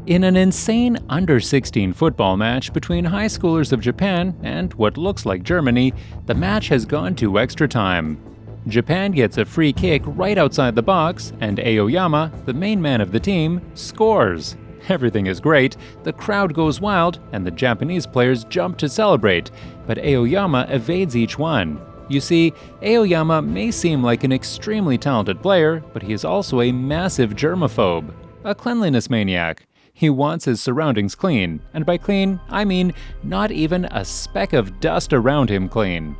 In an insane under-16 football match between high schoolers of Japan and what looks like Germany, the match has gone to extra time. Japan gets a free kick right outside the box, and Aoyama, the main man of the team, scores. Everything is great, the crowd goes wild, and the Japanese players jump to celebrate, but Aoyama evades each one. You see, Aoyama may seem like an extremely talented player, but he is also a massive germaphobe, a cleanliness maniac. He wants his surroundings clean, and by clean, I mean not even a speck of dust around him clean.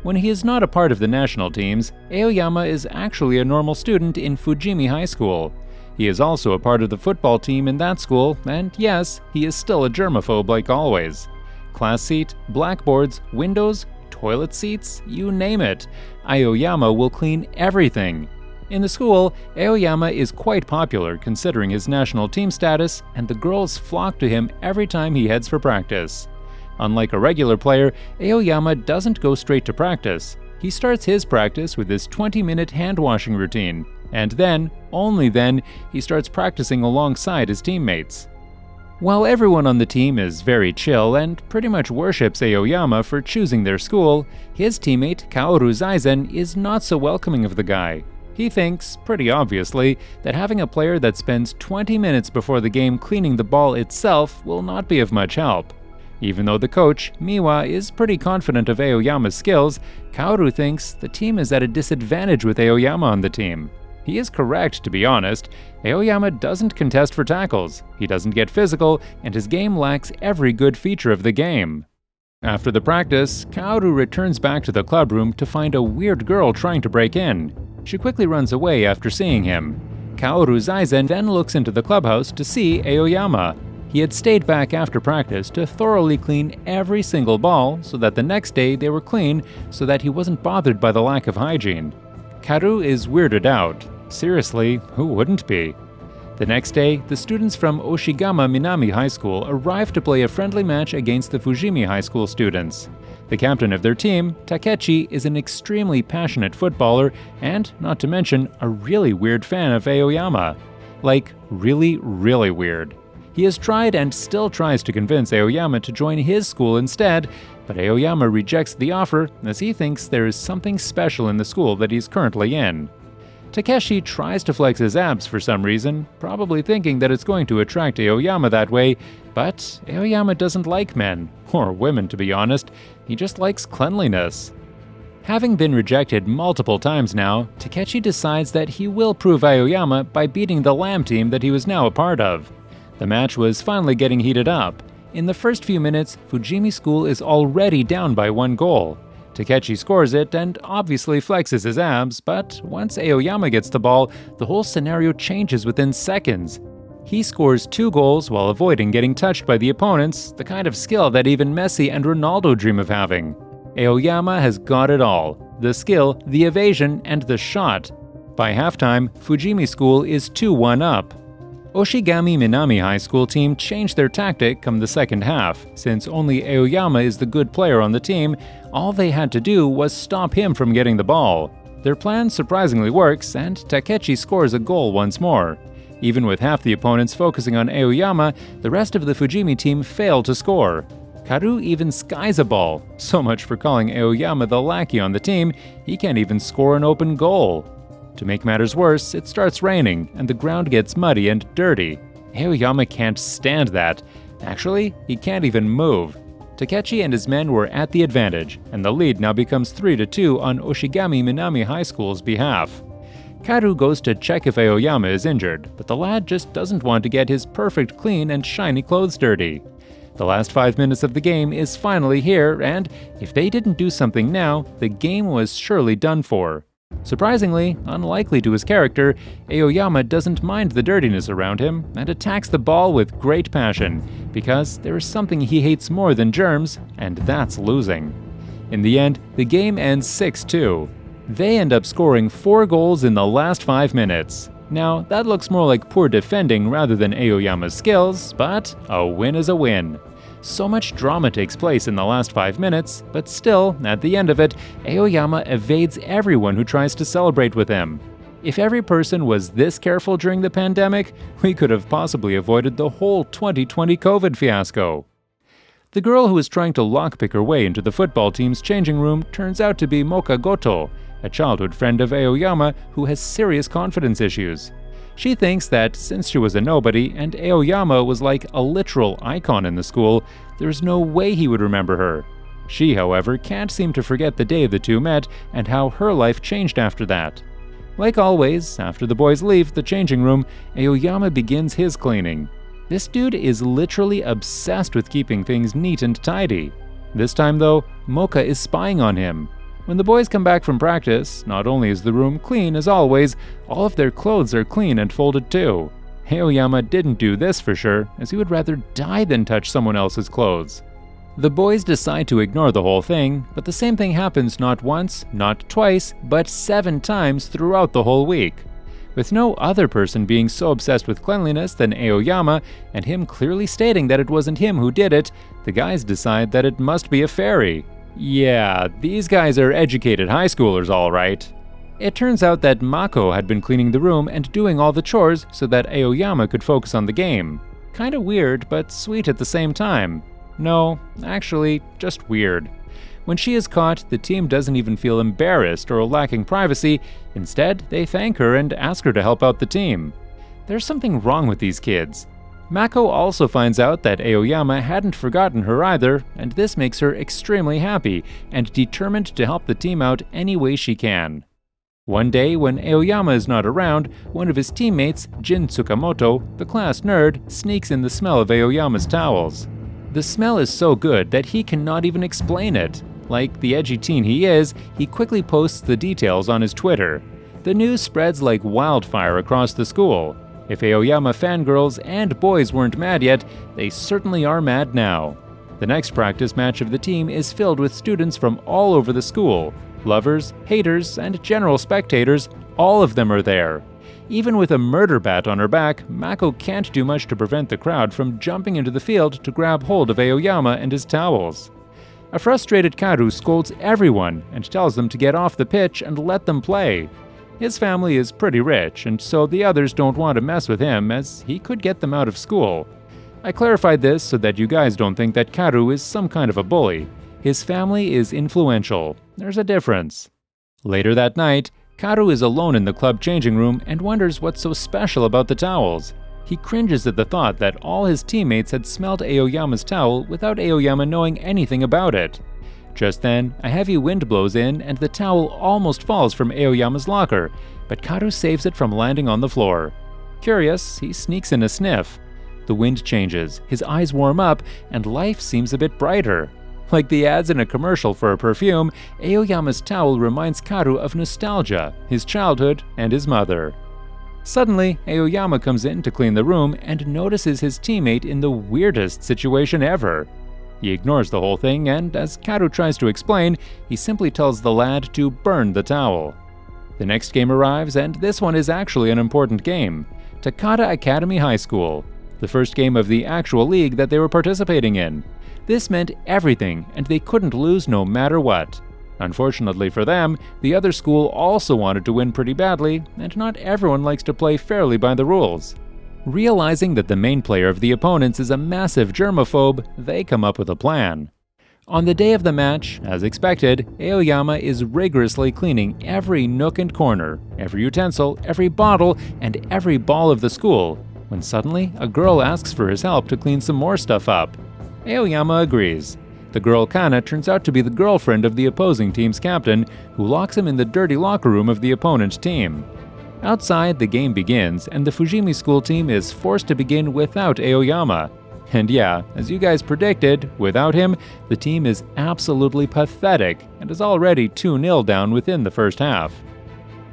When he is not a part of the national teams, Aoyama is actually a normal student in Fujimi High School. He is also a part of the football team in that school, and yes, he is still a germaphobe like always. Class seat, blackboards, windows, toilet seats, you name it. Aoyama will clean everything. In the school, Aoyama is quite popular considering his national team status, and the girls flock to him every time he heads for practice. Unlike a regular player, Aoyama doesn't go straight to practice. He starts his practice with his 20-minute hand-washing routine, and then, only then, he starts practicing alongside his teammates. While everyone on the team is very chill and pretty much worships Aoyama for choosing their school, his teammate Kaoru Zaizen is not so welcoming of the guy. He thinks, pretty obviously, that having a player that spends 20 minutes before the game cleaning the ball itself will not be of much help. Even though the coach, Miwa, is pretty confident of Aoyama's skills, Kaoru thinks the team is at a disadvantage with Aoyama on the team. He is correct, to be honest. Aoyama doesn't contest for tackles, he doesn't get physical, and his game lacks every good feature of the game. After the practice, Kaoru returns back to the club room to find a weird girl trying to break in. She quickly runs away after seeing him. Kaoru Zaizen then looks into the clubhouse to see Aoyama. He had stayed back after practice to thoroughly clean every single ball so that the next day they were clean so that he wasn't bothered by the lack of hygiene. Kaoru is weirded out. Seriously, who wouldn't be? The next day, the students from Oshigama Minami High School arrive to play a friendly match against the Fujimi High School students. The captain of their team, Takechi, is an extremely passionate footballer and, not to mention, a really weird fan of Aoyama. Like, really, really weird. He has tried and still tries to convince Aoyama to join his school instead, but Aoyama rejects the offer as he thinks there is something special in the school that he's currently in. Takeshi tries to flex his abs for some reason, probably thinking that it's going to attract Aoyama that way, but Aoyama doesn't like men, or women to be honest, he just likes cleanliness. Having been rejected multiple times now, Takeshi decides that he will prove Aoyama by beating the Lamb team that he was now a part of. The match was finally getting heated up. In the first few minutes, Fujimi School is already down by 1 goal. Takechi scores it and obviously flexes his abs, but once Aoyama gets the ball, the whole scenario changes within seconds. He scores 2 goals while avoiding getting touched by the opponents, the kind of skill that even Messi and Ronaldo dream of having. Aoyama has got it all: the skill, the evasion, and the shot. By halftime, Fujimi School is 2-1 up. Oshigami Minami High School team changed their tactic come the second half. Since only Aoyama is the good player on the team, all they had to do was stop him from getting the ball. Their plan surprisingly works, and Takechi scores a goal once more. Even with half the opponents focusing on Aoyama, the rest of the Fujimi team failed to score. Kaoru even skies a ball. So much for calling Aoyama the lackey on the team, he can't even score an open goal. To make matters worse, it starts raining, and the ground gets muddy and dirty. Aoyama can't stand that. Actually, he can't even move. Takechi and his men were at the advantage, and the lead now becomes 3-2 on Oshigami Minami High School's behalf. Kaoru goes to check if Aoyama is injured, but the lad just doesn't want to get his perfect clean and shiny clothes dirty. The last 5 minutes of the game is finally here, and if they didn't do something now, the game was surely done for. Surprisingly, unlikely to his character, Aoyama doesn't mind the dirtiness around him and attacks the ball with great passion, because there is something he hates more than germs, and that's losing. In the end, the game ends 6-2. They end up scoring 4 goals in the last 5 minutes. Now, that looks more like poor defending rather than Aoyama's skills, but a win is a win. So much drama takes place in the last 5 minutes, but still, at the end of it, Aoyama evades everyone who tries to celebrate with him. If every person was this careful during the pandemic, we could have possibly avoided the whole 2020 COVID fiasco. The girl who is trying to lockpick her way into the football team's changing room turns out to be Moka Goto, a childhood friend of Aoyama who has serious confidence issues. She thinks that since she was a nobody and Aoyama was like a literal icon in the school, there's no way he would remember her. She, however, can't seem to forget the day the two met and how her life changed after that. Like always, after the boys leave the changing room, Aoyama begins his cleaning. This dude is literally obsessed with keeping things neat and tidy. This time though, Moka is spying on him. When the boys come back from practice, not only is the room clean as always, all of their clothes are clean and folded too. Aoyama didn't do this for sure, as he would rather die than touch someone else's clothes. The boys decide to ignore the whole thing, but the same thing happens not once, not twice, but 7 times throughout the whole week. With no other person being so obsessed with cleanliness than Aoyama, and him clearly stating that it wasn't him who did it, the guys decide that it must be a fairy. Yeah, these guys are educated high schoolers all right. It turns out that Mako had been cleaning the room and doing all the chores so that Aoyama could focus on the game. Kinda weird, but sweet at the same time. No, actually, just weird. When she is caught, the team doesn't even feel embarrassed or lacking privacy. Instead, they thank her and ask her to help out the team. There's something wrong with these kids. Mako also finds out that Aoyama hadn't forgotten her either, and this makes her extremely happy and determined to help the team out any way she can. One day, when Aoyama is not around, one of his teammates, Jin Tsukamoto, the class nerd, sneaks in the smell of Aoyama's towels. The smell is so good that he cannot even explain it. Like the edgy teen he is, he quickly posts the details on his Twitter. The news spreads like wildfire across the school. If Aoyama fangirls and boys weren't mad yet, they certainly are mad now. The next practice match of the team is filled with students from all over the school. Lovers, haters, and general spectators, all of them are there. Even with a murder bat on her back, Mako can't do much to prevent the crowd from jumping into the field to grab hold of Aoyama and his towels. A frustrated Karu scolds everyone and tells them to get off the pitch and let them play. His family is pretty rich, and so the others don't want to mess with him as he could get them out of school. I clarified this so that you guys don't think that Karu is some kind of a bully. His family is influential. There's a difference. Later that night, Karu is alone in the club changing room and wonders what's so special about the towels. He cringes at the thought that all his teammates had smelled Aoyama's towel without Aoyama knowing anything about it. Just then, a heavy wind blows in and the towel almost falls from Aoyama's locker, but Karu saves it from landing on the floor. Curious, he sneaks in a sniff. The wind changes, his eyes warm up, and life seems a bit brighter. Like the ads in a commercial for a perfume, Aoyama's towel reminds Karu of nostalgia, his childhood, and his mother. Suddenly, Aoyama comes in to clean the room and notices his teammate in the weirdest situation ever. He ignores the whole thing, and as Karu tries to explain, he simply tells the lad to burn the towel. The next game arrives, and this one is actually an important game. Takata Academy High School, the first game of the actual league that they were participating in. This meant everything, and they couldn't lose no matter what. Unfortunately for them, the other school also wanted to win pretty badly, and not everyone likes to play fairly by the rules. Realizing that the main player of the opponents is a massive germaphobe, they come up with a plan. On the day of the match, as expected, Aoyama is rigorously cleaning every nook and corner, every utensil, every bottle, and every ball of the school, when suddenly a girl asks for his help to clean some more stuff up. Aoyama agrees. The girl Kana turns out to be the girlfriend of the opposing team's captain, who locks him in the dirty locker room of the opponent team. Outside, the game begins, and the Fujimi school team is forced to begin without Aoyama. And yeah, as you guys predicted, without him, the team is absolutely pathetic and is already 2-0 down within the first half.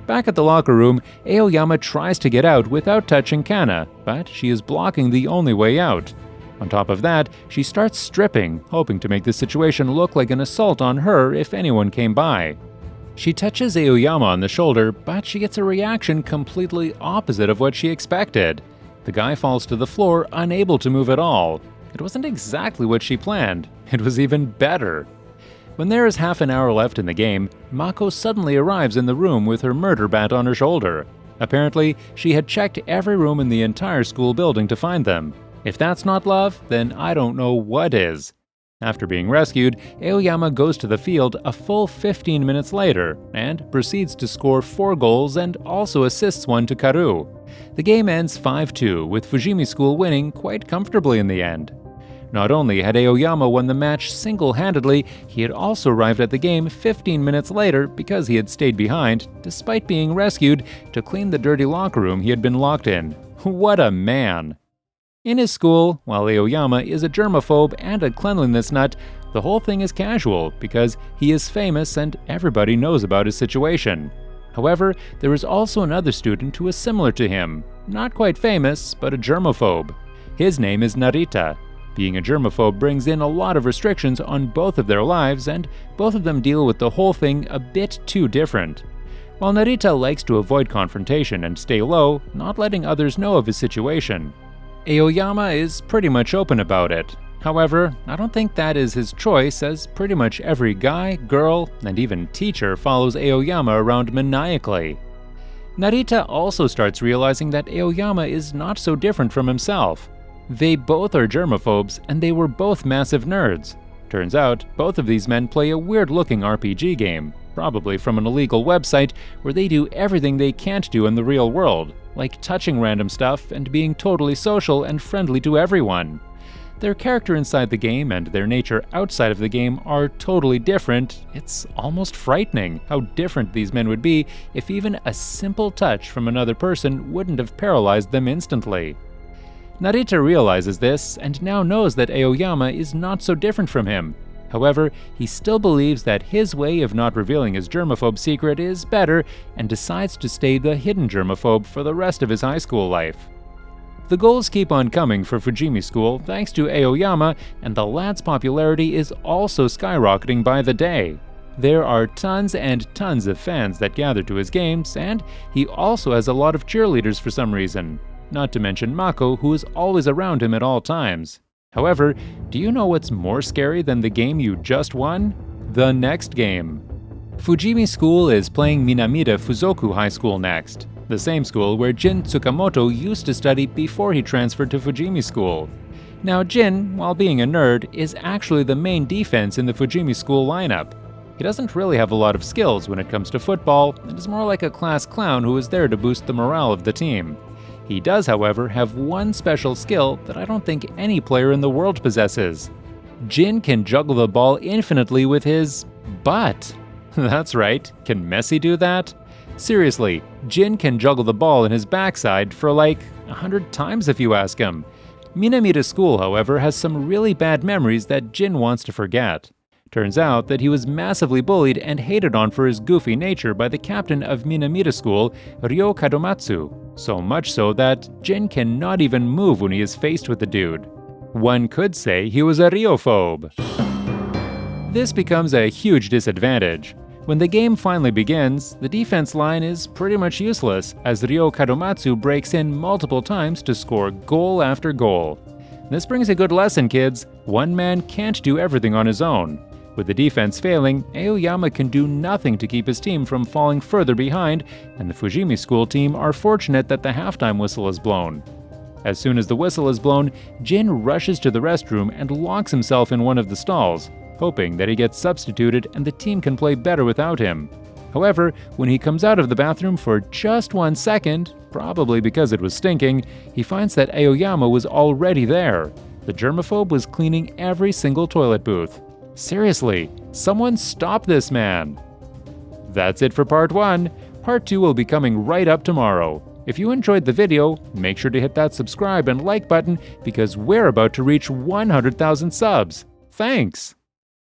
Back at the locker room, Aoyama tries to get out without touching Kana, but she is blocking the only way out. On top of that, she starts stripping, hoping to make the situation look like an assault on her if anyone came by. She touches Aoyama on the shoulder, but she gets a reaction completely opposite of what she expected. The guy falls to the floor, unable to move at all. It wasn't exactly what she planned. It was even better. When there is half an hour left in the game, Mako suddenly arrives in the room with her murder bat on her shoulder. Apparently, she had checked every room in the entire school building to find them. If that's not love, then I don't know what is. After being rescued, Aoyama goes to the field a full 15 minutes later and proceeds to score 4 goals and also assists one to Karu. The game ends 5-2, with Fujimi School winning quite comfortably in the end. Not only had Aoyama won the match single-handedly, he had also arrived at the game 15 minutes later because he had stayed behind, despite being rescued, to clean the dirty locker room he had been locked in. What a man! In his school, while Aoyama is a germaphobe and a cleanliness nut, the whole thing is casual because he is famous and everybody knows about his situation. However, there is also another student who is similar to him, not quite famous, but a germaphobe. His name is Narita. Being a germaphobe brings in a lot of restrictions on both of their lives, and both of them deal with the whole thing a bit too different. While Narita likes to avoid confrontation and stay low, not letting others know of his situation, Aoyama is pretty much open about it. However, I don't think that is his choice, as pretty much every guy, girl, and even teacher follows Aoyama around maniacally. Narita also starts realizing that Aoyama is not so different from himself. They both are germaphobes, and they were both massive nerds. Turns out, both of these men play a weird-looking RPG game, probably from an illegal website where they do everything they can't do in the real world, like touching random stuff and being totally social and friendly to everyone. Their character inside the game and their nature outside of the game are totally different. It's almost frightening how different these men would be if even a simple touch from another person wouldn't have paralyzed them instantly. Narita realizes this and now knows that Aoyama is not so different from him. However, he still believes that his way of not revealing his germaphobe secret is better and decides to stay the hidden germaphobe for the rest of his high school life. The goals keep on coming for Fujimi School thanks to Aoyama, and the lad's popularity is also skyrocketing by the day. There are tons and tons of fans that gather to his games, and he also has a lot of cheerleaders for some reason. Not to mention Mako, who is always around him at all times. However, do you know what's more scary than the game you just won? The next game. Fujimi School is playing Minamida Fuzoku High School next, the same school where Jin Tsukamoto used to study before he transferred to Fujimi School. Now Jin, while being a nerd, is actually the main defense in the Fujimi School lineup. He doesn't really have a lot of skills when it comes to football, and is more like a class clown who is there to boost the morale of the team. He does, however, have one special skill that I don't think any player in the world possesses. Jin can juggle the ball infinitely with his butt. That's right, can Messi do that? Seriously, Jin can juggle the ball in his backside for like 100 times if you ask him. Minamida School, however, has some really bad memories that Jin wants to forget. Turns out that he was massively bullied and hated on for his goofy nature by the captain of Minamida School, Ryo Kadomatsu, so much so that Jin cannot even move when he is faced with the dude. One could say he was a Ryophobe. This becomes a huge disadvantage. When the game finally begins, the defense line is pretty much useless as Ryo Kadomatsu breaks in multiple times to score goal after goal. This brings a good lesson, kids. One man can't do everything on his own. With the defense failing, Aoyama can do nothing to keep his team from falling further behind, and the Fujimi School team are fortunate that the halftime whistle is blown. As soon as the whistle is blown, Jin rushes to the restroom and locks himself in one of the stalls, hoping that he gets substituted and the team can play better without him. However, when he comes out of the bathroom for just 1 second, probably because it was stinking, he finds that Aoyama was already there. The germaphobe was cleaning every single toilet booth. Seriously, someone stop this man! That's it for part 1. Part 2 will be coming right up tomorrow. If you enjoyed the video, make sure to hit that subscribe and like button because we're about to reach 100,000 subs. Thanks!